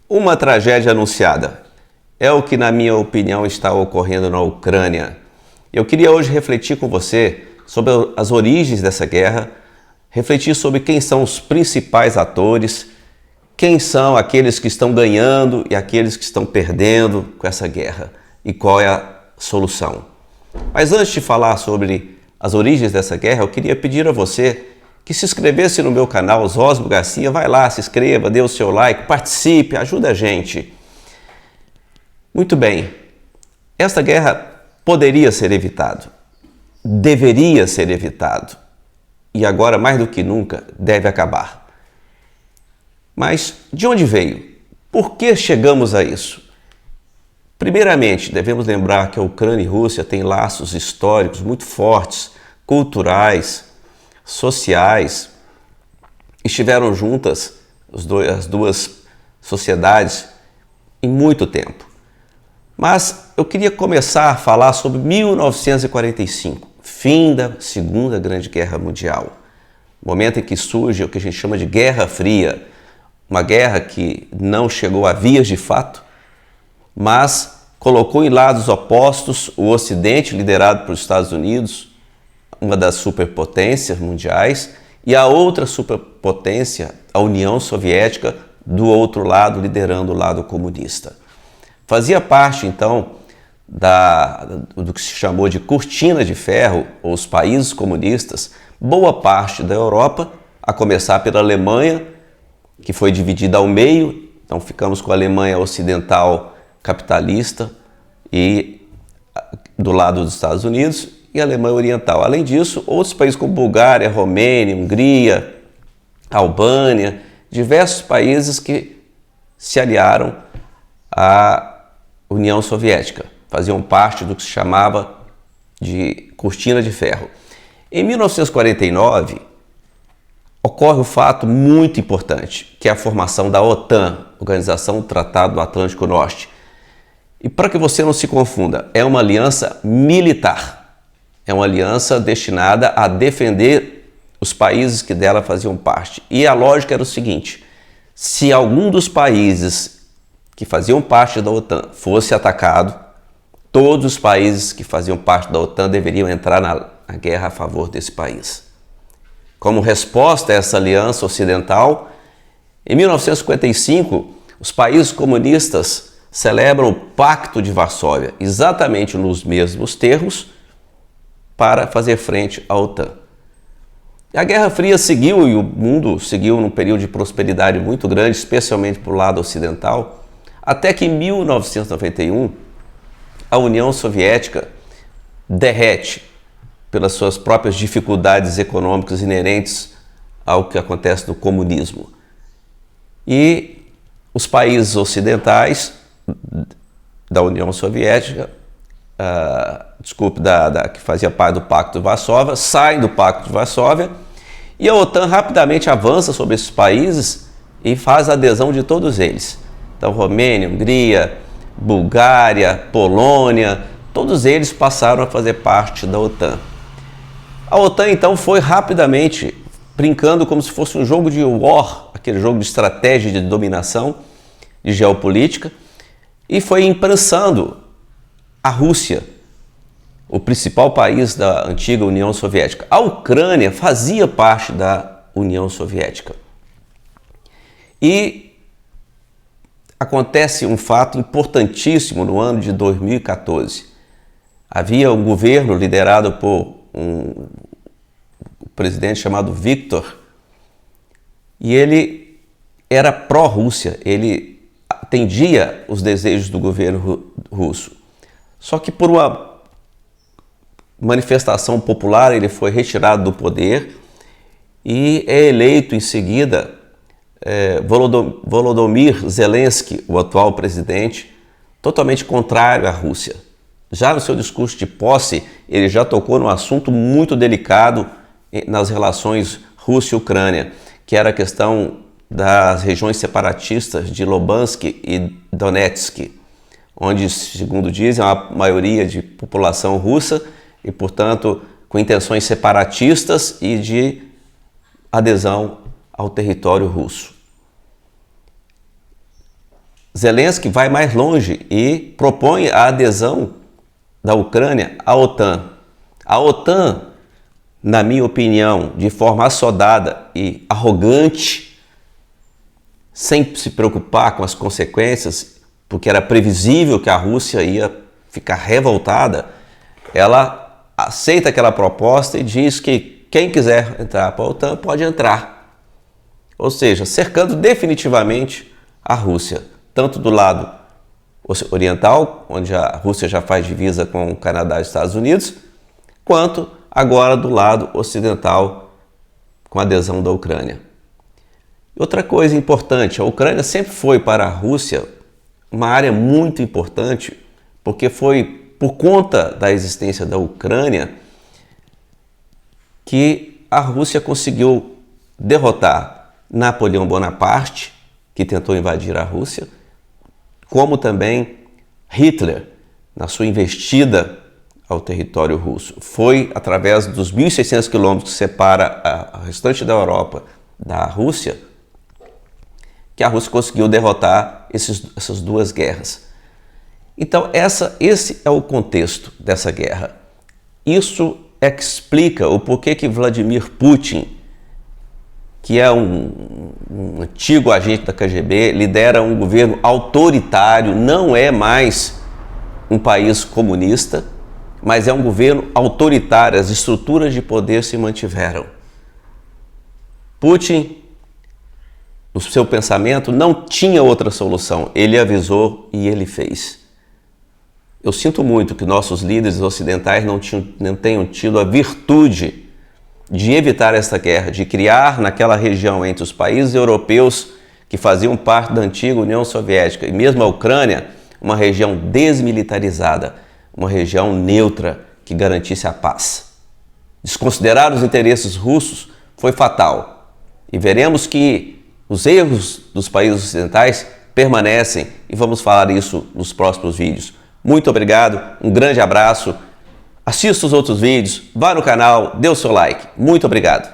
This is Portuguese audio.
Uma tragédia anunciada. É o que, na minha opinião, está ocorrendo na Ucrânia. Eu queria hoje refletir com você sobre as origens dessa guerra, refletir sobre quem são os principais atores, quem são aqueles que estão ganhando e aqueles que estão perdendo com essa guerra e qual é a solução. Mas antes de falar sobre as origens dessa guerra, eu queria pedir a você que se inscrevesse no meu canal, Oswaldo Garcia. Vai lá, se inscreva, dê o seu like, participe, ajuda a gente. Muito bem, esta guerra poderia ser evitado, deveria ser evitado e agora mais do que nunca deve acabar. Mas de onde veio? Por que chegamos a isso? Primeiramente, devemos lembrar que a Ucrânia e a Rússia têm laços históricos muito fortes, culturais, sociais. Estiveram juntas as duas sociedades em muito tempo. Mas eu queria começar a falar sobre 1945, fim da Segunda Grande Guerra Mundial, momento em que surge o que a gente chama de Guerra Fria, uma guerra que não chegou a vias de fato, mas colocou em lados opostos o Ocidente, liderado pelos Estados Unidos, uma das superpotências mundiais, e a outra superpotência, a União Soviética, do outro lado, liderando o lado comunista. Fazia parte, então, do que se chamou de cortina de ferro, ou os países comunistas, boa parte da Europa, a começar pela Alemanha, que foi dividida ao meio. Então ficamos com a Alemanha ocidental capitalista e do lado dos Estados Unidos, e a Alemanha oriental. Além disso, outros países como Bulgária, Romênia, Hungria, Albânia, diversos países que se aliaram à União Soviética, faziam parte do que se chamava de cortina de ferro. Em 1949, ocorre um fato muito importante, que é a formação da OTAN, Organização do Tratado do Atlântico Norte. E para que você não se confunda, é uma aliança militar, é uma aliança destinada a defender os países que dela faziam parte. E a lógica era o seguinte: se algum dos países que faziam parte da OTAN fosse atacado, todos os países que faziam parte da OTAN deveriam entrar na guerra a favor desse país. Como resposta a essa aliança ocidental, em 1955, os países comunistas celebram o Pacto de Varsóvia, exatamente nos mesmos termos, para fazer frente à OTAN. A Guerra Fria seguiu e o mundo seguiu num período de prosperidade muito grande, especialmente para o lado ocidental, até que em 1991 a União Soviética derrete pelas suas próprias dificuldades econômicas inerentes ao que acontece no comunismo. E os países ocidentais da União Soviética, que fazia parte do Pacto de Varsóvia, saem do Pacto de Varsóvia e a OTAN rapidamente avança sobre esses países e faz a adesão de todos eles. Então, Romênia, Hungria, Bulgária, Polônia, todos eles passaram a fazer parte da OTAN. A OTAN, então, foi rapidamente brincando como se fosse um jogo de war, aquele jogo de estratégia de dominação, de geopolítica, e foi imprensando a Rússia, o principal país da antiga União Soviética. A Ucrânia fazia parte da União Soviética. E acontece um fato importantíssimo no ano de 2014. Havia um governo liderado por um presidente chamado Viktor, e ele era pró-Rússia, ele atendia os desejos do governo russo. Só que por uma manifestação popular ele foi retirado do poder e é eleito em seguida Volodymyr Zelensky, o atual presidente, totalmente contrário à Rússia. Já no seu discurso de posse, ele já tocou num assunto muito delicado nas relações Rússia e Ucrânia, que era a questão das regiões separatistas de Luhansk e Donetsk, onde, segundo dizem, há uma maioria de população russa e, portanto, com intenções separatistas e de adesão ao território russo. Zelensky vai mais longe e propõe a adesão da Ucrânia à OTAN. A OTAN, na minha opinião, de forma assodada e arrogante, sem se preocupar com as consequências, porque era previsível que a Rússia ia ficar revoltada, ela aceita aquela proposta e diz que quem quiser entrar para a OTAN pode entrar. Ou seja, cercando definitivamente a Rússia, tanto do lado oriental, onde a Rússia já faz divisa com o Canadá e os Estados Unidos, quanto agora do lado ocidental, com a adesão da Ucrânia. Outra coisa importante, a Ucrânia sempre foi para a Rússia uma área muito importante, porque foi por conta da existência da Ucrânia que a Rússia conseguiu derrotar Napoleão Bonaparte, que tentou invadir a Rússia, como também Hitler, na sua investida ao território russo. Foi através dos 1.600 quilômetros que separa o restante da Europa da Rússia que a Rússia conseguiu derrotar essas duas guerras. Então, esse é o contexto dessa guerra. Isso é que explica o porquê que Vladimir Putin, que é um antigo agente da KGB, lidera um governo autoritário, não é mais um país comunista, mas é um governo autoritário, as estruturas de poder se mantiveram. Putin, no seu pensamento, não tinha outra solução, ele avisou e ele fez. Eu sinto muito que nossos líderes ocidentais não tenham tido a virtude de evitar essa guerra, de criar naquela região entre os países europeus que faziam parte da antiga União Soviética e mesmo a Ucrânia, uma região desmilitarizada, uma região neutra que garantisse a paz. Desconsiderar os interesses russos foi fatal e veremos que os erros dos países ocidentais permanecem e vamos falar isso nos próximos vídeos. Muito obrigado, um grande abraço, assista os outros vídeos, vá no canal, dê o seu like. Muito obrigado.